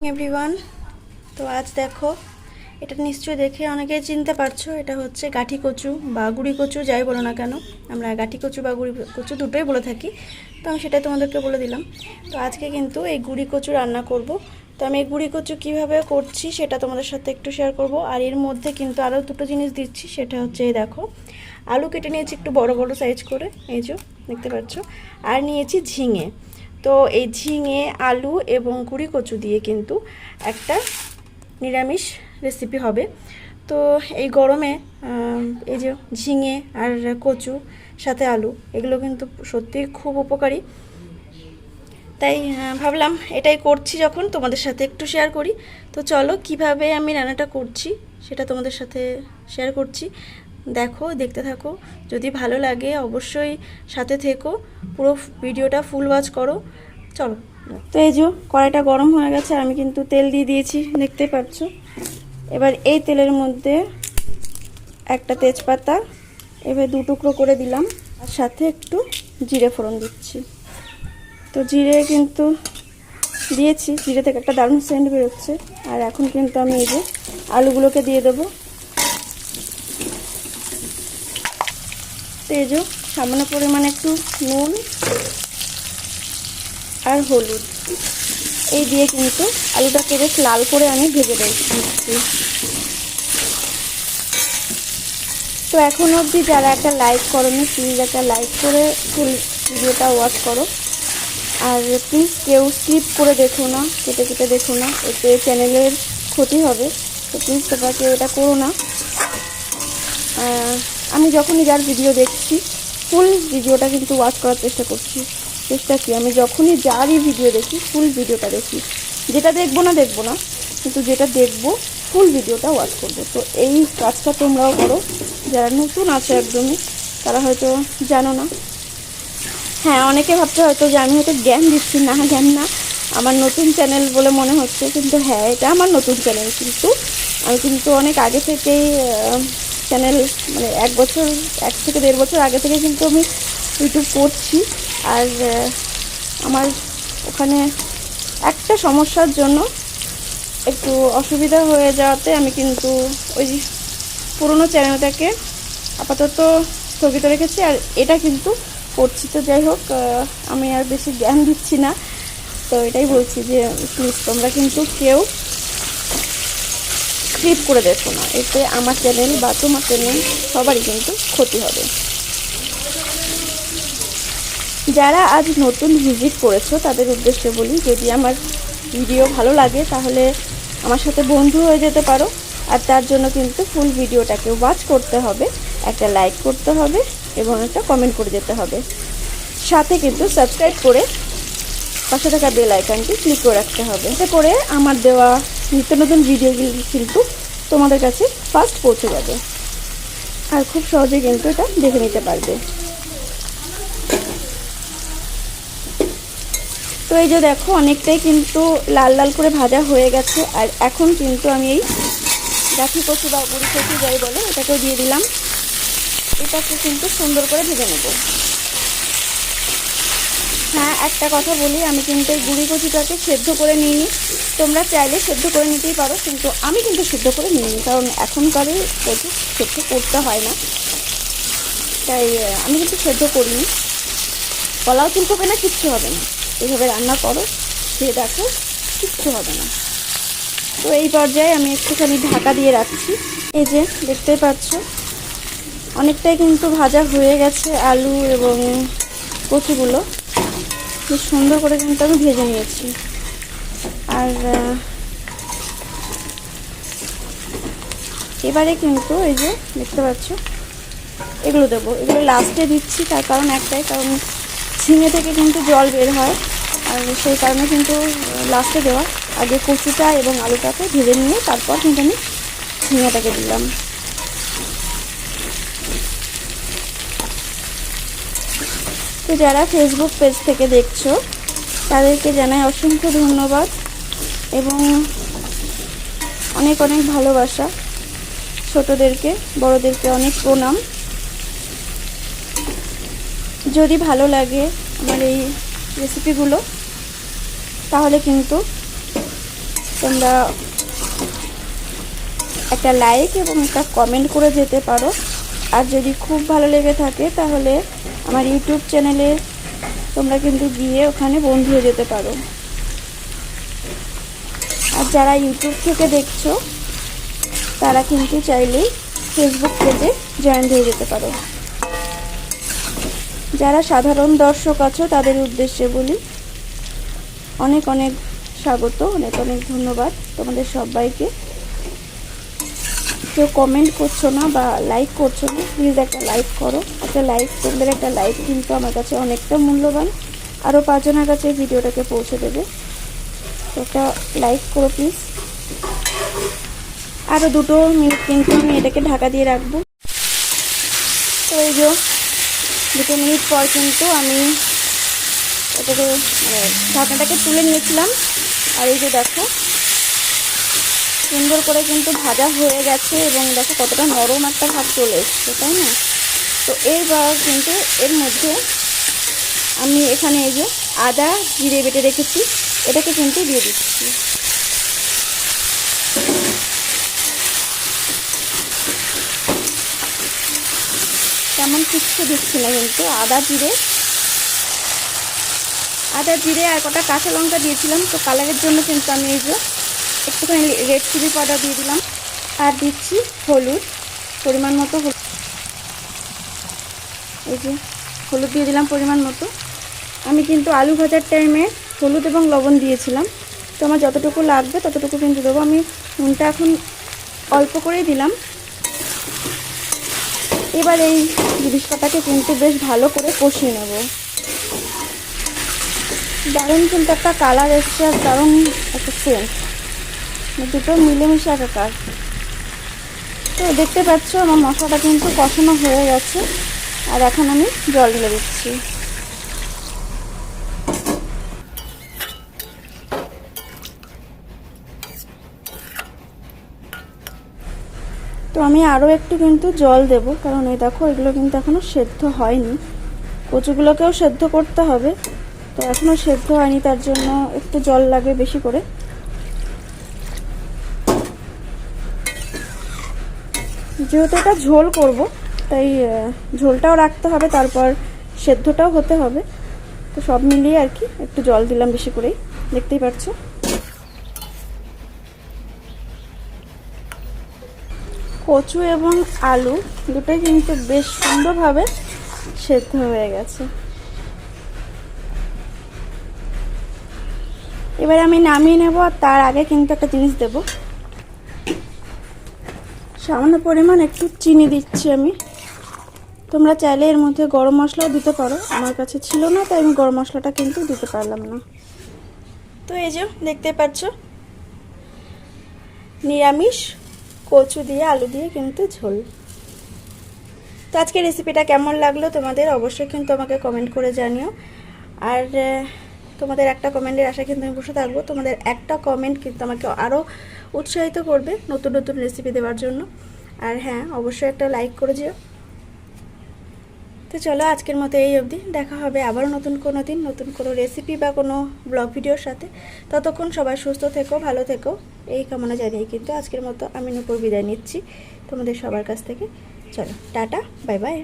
Everyone, তো আজ দেখো, এটা নিশ্চয়ই দেখে অনেকেই চিনতে পারছো। এটা হচ্ছে গাঠি কচু বা গুড়ি কচু, যাই বলো না কেন, আমরা গাঠি কচু বা গুড়ি কচু দুটোই বলে থাকি। তো আমি সেটাই তোমাদেরকে বলে দিলাম। তো আজকে কিন্তু এই গুড়ি কচু রান্না করব। তো আমি এই গুড়ি কচু কীভাবে করছি সেটা তোমাদের সাথে একটু শেয়ার করব। আর এর মধ্যে কিন্তু আরও দুটো জিনিস দিচ্ছি, সেটা হচ্ছে এই দেখো, আলু কেটে নিয়েছি একটু বড় বড় সাইজ করে, এই যে দেখতে পাচ্ছ। আর নিয়েছি ঝিঙে। তো এই ঝিঙে, আলু এবং গুঁড়ি কচু দিয়ে কিন্তু একটা নিরামিষ রেসিপি হবে। তো এই গরমে এই যে ঝিঙে আর কচু সাথে আলু, এগুলো কিন্তু সত্যিই খুব উপকারী। তাই ভাবলাম এটাই করছি যখন, তোমাদের সাথে একটু শেয়ার করি। তো চলো কিভাবে আমি রান্নাটা করছি সেটা তোমাদের সাথে শেয়ার করছি। দেখো, দেখতে থাকো। যদি ভালো লাগে অবশ্যই সাথে থেকো, পুরো ভিডিওটা ফুল ওয়াচ করো। চলো। তো এই যে কড়াইটা গরম হয়ে গেছে, আমি কিন্তু তেল দিয়ে দিয়েছি, দেখতে পাচ্ছ। এবার এই তেলের মধ্যে একটা তেজপাতা এবার দু টুকরো করে দিলাম, আর সাথে একটু জিরে ফোড়ন দিচ্ছি। তো জিরে কিন্তু দিয়েছি, জিরে থেকে একটা দারুণ সেন্ট বেরোচ্ছে। আর এখন কিন্তু আমি এই যে আলুগুলোকে দিয়ে দেবো। তো এই যে সামান্য পরিমাণে একটু নুন আর হলুদ এই দিয়ে কিন্তু আলুটাকে বেশ লাল করে আমি ভেজে দিচ্ছি। তো এখন অবধি যারা একটা লাইক করোনি, প্লিজ একটা লাইক করে ফুল ভিডিওটা ওয়াচ করো। আর প্লিজ কেউ স্কিপ করে দেখো না, কেটে কেটে দেখো না, এতে চ্যানেলের ক্ষতি হবে। তো প্লিজ তোমরা কেউ এটা করো না। আমি যখনই যার ভিডিও দেখছি ফুল ভিডিওটা কিন্তু ওয়াচ করার চেষ্টা করছি। চেষ্টা কি, আমি যখনই যারই ভিডিও দেখি ফুল ভিডিওটা দেখি। যেটা দেখবো না, কিন্তু যেটা দেখবো ফুল ভিডিওটা ওয়াচ করবো। তো এই কাজটা তোমরাও করো, যারা নতুন আছে একদমই, তারা হয়তো জানো না। হ্যাঁ, অনেকে ভাবতে হয়তো যে আমি হয়তো জ্ঞান দিচ্ছি। না, জ্ঞান না, আমার নতুন চ্যানেল বলে মনে হচ্ছে, কিন্তু হ্যাঁ এটা আমার নতুন চ্যানেল। কিন্তু আমি কিন্তু অনেক আগে থেকেই চ্যানেল, মানে 1 থেকে 1.5 বছর আগে থেকে কিন্তু আমি ইউটিউব করছি। আর আমার ওখানে একটা সমস্যার জন্য একটু অসুবিধা হয়ে যাওয়াতে আমি কিন্তু ওই পুরনো চ্যানেলটাকে আপাতত স্থগিত রেখেছি, আর এটা কিন্তু করছি। তো যাই হোক, আমি আর বেশি জ্ঞান দিচ্ছি না। তো এটাই বলছি যে প্লিজ তোমরা কিন্তু কেউ স্কিপ করে দেখো না, এতে আমার চ্যানেল বা তোমার চ্যানেল সবারই কিন্তু ক্ষতি হবে। যারা আজ নতুন ভিজিট করেছো তাদের উদ্দেশ্যে বলি, যদি আমার ভিডিও ভালো লাগে তাহলে আমার সাথে বন্ধু হয়ে যেতে পারো। আর তার জন্য কিন্তু ফুল ভিডিওটাকে ওয়াচ করতে হবে, একটা লাইক করতে হবে এবং একটা কমেন্ট করে যেতে হবে। সাথে কিন্তু সাবস্ক্রাইব করে পাশে থাকা বেল আইকনটি ক্লিক করে রাখতে হবে, এতে করে আমার দেওয়া নিত্য নতুন ভিডিওগুলি কিন্তু তোমাদের কাছে ফার্স্ট পৌঁছে যাবে, আর খুব সহজে কিন্তু এটা দেখে নিতে পারবে। তো এই যে দেখো, অনেকটাই কিন্তু লাল লাল করে ভাজা হয়ে গেছে। আর এখন কিন্তু আমি এই গাঠি কচু বা গুঁড়ি কচু যাই বলে এটাকেও দিয়ে দিলাম। এটাকে কিন্তু সুন্দর করে ভেজে নেব। হ্যাঁ, একটা কথা বলি, আমি কিন্তু এই গুঁড়ি কচুটাকে সেদ্ধ করে নিইনি। তোমরা চাইলে সেদ্ধ করে নিতেই পারো, কিন্তু আমি কিন্তু সেদ্ধ করে নিইনি, কারণ এখনকার কচু সেদ্ধ করতে হয় না। তাই আমি কিন্তু সেদ্ধ করিনি। কলাও চুলকো হবে না, কিচ্ছু হবে না। এইভাবে রান্না করো, খেয়ে দেখো, কিচ্ছু হবে না। তো এই পর্যায়ে আমি একটুখানি ঢাকা দিয়ে রাখছি। এই যে দেখতেই পাচ্ছ, অনেকটাই কিন্তু ভাজা হয়ে গেছে আলু এবং কচুগুলো। খুব সুন্দর করে কিন্তু আমি ভেজে নিয়েছি। আর এবারে কিন্তু এই যে দেখতে পাচ্ছ, এগুলো দেবো। এগুলো লাস্টে দিচ্ছি, তার কারণ একটাই, কারণ ঝিঙে থেকে কিন্তু জল বের হয়, আর সেই কারণে কিন্তু লাস্টে দেওয়া। আগে কচুটা এবং আলুটাকে ভেজে নিয়ে তারপর কিন্তু আমি ঝিঙেটাকে দিলাম। তো যারা ফেসবুক পেজ থেকে দেখছো তাদেরকে জানাই অসংখ্য ধন্যবাদ এবং অনেক অনেক ভালোবাসা। ছোটদেরকে, বড়দেরকে অনেক প্রণাম। যদি ভালো লাগে আমার এই রেসিপিগুলো তাহলে কিন্তু তোমরা একটা লাইক এবং একটা কমেন্ট করে যেতে পারো। আর যদি খুব ভালো লেগে থাকে তাহলে আমার ইউটিউব চ্যানেলে তোমরা কিন্তু গিয়ে ওখানে বন্ধু হয়ে যেতে পারো। আর যারা ইউটিউব থেকে দেখছো তারা কিন্তু চাইলেই ফেসবুক পেজে জয়েন হয়ে যেতে পারো। যারা সাধারণ দর্শক আছো তাদের উদ্দেশ্যে বলি, অনেক অনেক স্বাগত, অনেক অনেক ধন্যবাদ তোমাদের সবাইকে। কেউ কমেন্ট করছো না বা লাইক করছো না, প্লিজ একটা লাইক করো। একটা লাইক, তোমাদের একটা লাইক কিন্তু আমার কাছে অনেকটা মূল্যবান, আরও 5 জনের কাছে ভিডিওটাকে পৌঁছে দেবে। তো একটা লাইক করো প্লিজ। আরও 2 মিনিট কিন্তু আমি এটাকে ঢাকা দিয়ে রাখবো। তো এই যে 2 মিনিট পর কিন্তু আমি এটাকে ঢাকনাটাকে তুলে নিয়েছিলাম। আর এই যে দেখো সুন্দর করে কিন্তু ভাজা হয়ে গেছে এবং দেখো কতটা নরম একটা ভাব চলে এসছে, তাই না? তো এইবার কিন্তু এর মধ্যে আমি এখানে এই যে আদা জিরে বেটে রেখেছি এটাকে কিন্তু দিয়ে দিচ্ছি। তেমন কিছু দিচ্ছি না, কিন্তু আদা জিরে আর কটা কাঁচা লঙ্কা দিয়েছিলাম, তো কালারের জন্য কিন্তু আমি এই যে একটুখানি রেড চিলি পাউডার দিয়ে দিলাম। আর দিচ্ছি হলুদ, পরিমাণ মতো এই যে হলুদ দিয়ে দিলাম পরিমাণ মতো। আমি কিন্তু আলু ভাজার টাইমে হলুদ এবং লবণ দিয়েছিলাম, তো আমার যতটুকু লাগবে ততটুকু কিন্তু দেবো। আমি নুনটা এখন অল্প করেই দিলাম। এবার এই জিনিসটাকে কিন্তু বেশ ভালো করে কষিয়ে নেব। দারুণ কিন্তু একটা কালার এসছে আর দারুণ একটা সেন্ট, দুটো মিলেমিশে একাকার। তো দেখতে পাচ্ছ আমার মশলাটা কিন্তু কষানো হয়ে গেছে। আর এখন আমি জল ঢেলে দিচ্ছি। তো আমি আরও একটু কিন্তু জল দেব, কারণ এই দেখো এগুলো কিন্তু এখনও সেদ্ধ হয়নি, কচুগুলোকেও সেদ্ধ করতে হবে, তো এখনও সেদ্ধ হয়নি, তার জন্য একটু জল লাগবে বেশি করে। যেহেতু এটা ঝোল করব তাই ঝোলটাও রাখতে হবে, তারপর সেদ্ধটাও হতে হবে, তো সব মিলিয়ে আর কি একটু জল দিলাম বেশি করেই, দেখতেই পাচ্ছ। কচু এবং আলু দুটোই কিন্তু বেশ সুন্দরভাবে সেদ্ধ হয়ে গেছে। এবার আমি নামিয়ে নেব, আর তার আগে কিন্তু একটা জিনিস দেব, সামান্য পরিমাণ একটু চিনি দিচ্ছি আমি। তোমরা চাইলে এর মধ্যে গরম মশলাও দিতে পারো, আমার কাছে ছিল না তাই আমি গরম মশলাটা কিন্তু দিতে পারলাম না। তো এই যে দেখতে পাচ্ছ নিরামিষ কচু দিয়ে আলু দিয়ে কিন্তু ঝোল। তো আজকে রেসিপিটা কেমন লাগলো তোমাদের অবশ্যই কিন্তু আমাকে কমেন্ট করে জানিও। আর তোমাদের একটা কমেন্টের আশায় কিন্তু আমি বসে থাকবো। তোমাদের একটা কমেন্ট কিন্তু আমাকে আরও উৎসাহিত করবে নতুন নতুন রেসিপি দেওয়ার জন্য। আর হ্যাঁ, অবশ্যই একটা লাইক করে যেও। তো চলো আজকের মতো এই অবধি, দেখা হবে আবারও নতুন কোনো দিন নতুন কোনো রেসিপি বা কোনো ব্লগ ভিডিওর সাথে। ততক্ষণ সবাই সুস্থ থেকো, ভালো থেকো, এই কামনা জানিয়ে কিন্তু আজকের মতো আমি নূপুর বিদায় নিচ্ছি তোমাদের সবার কাছ থেকে। চলো টাটা, বাই বাই।